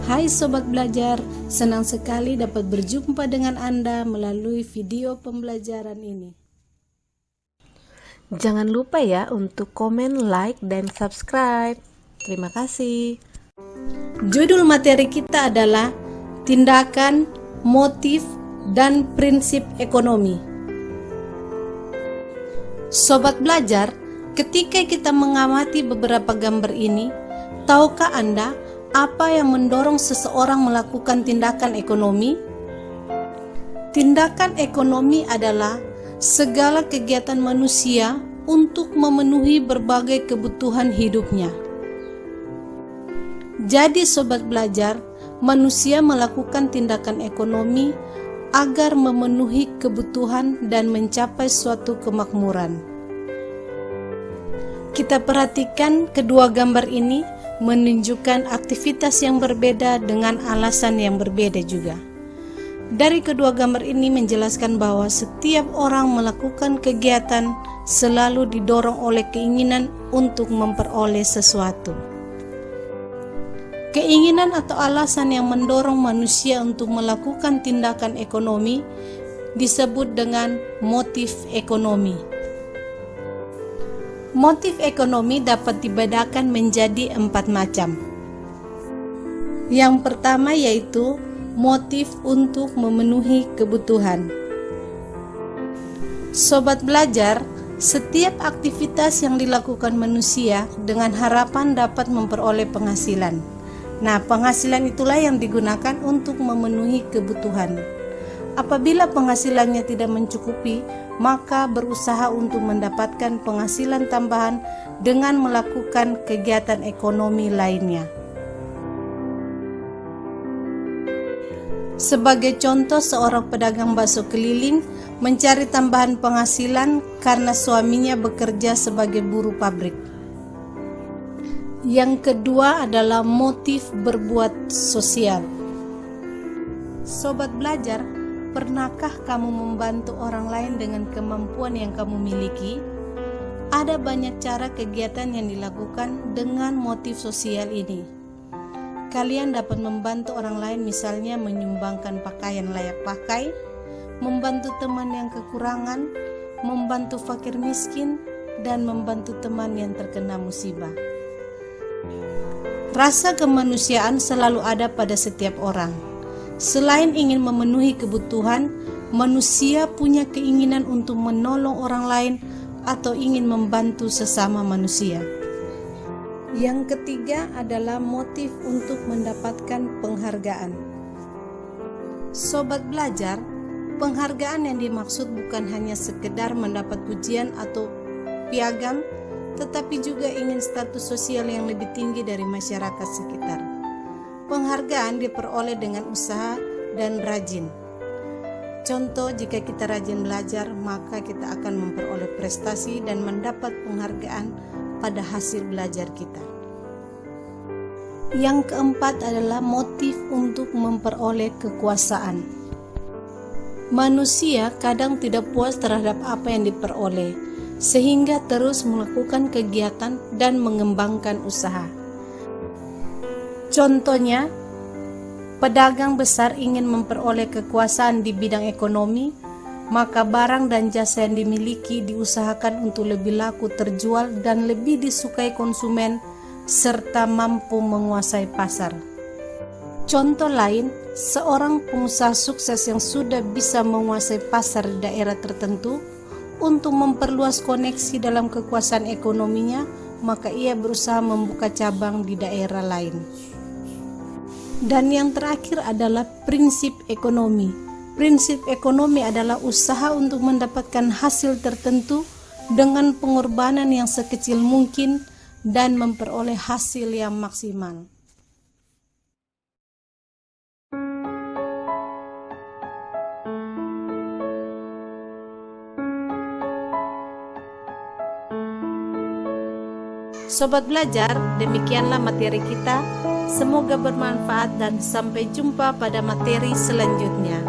Hai Sobat Belajar, senang sekali dapat berjumpa dengan Anda melalui video pembelajaran ini. Jangan lupa ya untuk komen, like, dan subscribe. Terima kasih. Judul materi kita adalah Tindakan, Motif, dan Prinsip Ekonomi. Sobat Belajar, ketika kita mengamati beberapa gambar ini, tahukah Anda apa yang mendorong seseorang melakukan tindakan ekonomi? Tindakan ekonomi adalah segala kegiatan manusia untuk memenuhi berbagai kebutuhan hidupnya. Jadi Sobat Belajar, manusia melakukan tindakan ekonomi agar memenuhi kebutuhan dan mencapai suatu kemakmuran. Kita perhatikan kedua gambar ini menunjukkan aktivitas yang berbeda dengan alasan yang berbeda juga. Dari kedua gambar ini menjelaskan bahwa setiap orang melakukan kegiatan selalu didorong oleh keinginan untuk memperoleh sesuatu. Keinginan atau alasan yang mendorong manusia untuk melakukan tindakan ekonomi disebut dengan motif ekonomi. Motif ekonomi dapat dibedakan menjadi 4 macam. Yang pertama yaitu motif untuk memenuhi kebutuhan. Sobat Belajar, setiap aktivitas yang dilakukan manusia dengan harapan dapat memperoleh penghasilan. Nah, penghasilan itulah yang digunakan untuk memenuhi kebutuhan. Apabila penghasilannya tidak mencukupi, maka berusaha untuk mendapatkan penghasilan tambahan dengan melakukan kegiatan ekonomi lainnya. Sebagai contoh, seorang pedagang bakso keliling mencari tambahan penghasilan karena suaminya bekerja sebagai buruh pabrik. Yang kedua adalah motif berbuat sosial. Sobat Belajar, pernahkah kamu membantu orang lain dengan kemampuan yang kamu miliki? Ada banyak cara kegiatan yang dilakukan dengan motif sosial ini. Kalian dapat membantu orang lain, misalnya menyumbangkan pakaian layak pakai, membantu teman yang kekurangan, membantu fakir miskin, dan membantu teman yang terkena musibah. Rasa kemanusiaan selalu ada pada setiap orang. Selain ingin memenuhi kebutuhan, manusia punya keinginan untuk menolong orang lain atau ingin membantu sesama manusia. Yang ketiga adalah motif untuk mendapatkan penghargaan. Sobat Belajar, penghargaan yang dimaksud bukan hanya sekedar mendapat pujian atau piagam, tetapi juga ingin status sosial yang lebih tinggi dari masyarakat sekitar. Penghargaan diperoleh dengan usaha dan rajin. Contoh, jika kita rajin belajar, maka kita akan memperoleh prestasi dan mendapat penghargaan pada hasil belajar kita. Yang keempat adalah motif untuk memperoleh kekuasaan. Manusia kadang tidak puas terhadap apa yang diperoleh, sehingga terus melakukan kegiatan dan mengembangkan usaha. Contohnya, pedagang besar ingin memperoleh kekuasaan di bidang ekonomi, maka barang dan jasa yang dimiliki diusahakan untuk lebih laku terjual dan lebih disukai konsumen, serta mampu menguasai pasar. Contoh lain, seorang pengusaha sukses yang sudah bisa menguasai pasar di daerah tertentu, untuk memperluas koneksi dalam kekuasaan ekonominya, maka ia berusaha membuka cabang di daerah lain. Dan yang terakhir adalah prinsip ekonomi. Prinsip ekonomi adalah usaha untuk mendapatkan hasil tertentu dengan pengorbanan yang sekecil mungkin dan memperoleh hasil yang maksimal. Sobat Belajar, demikianlah materi kita. Semoga bermanfaat dan sampai jumpa pada materi selanjutnya.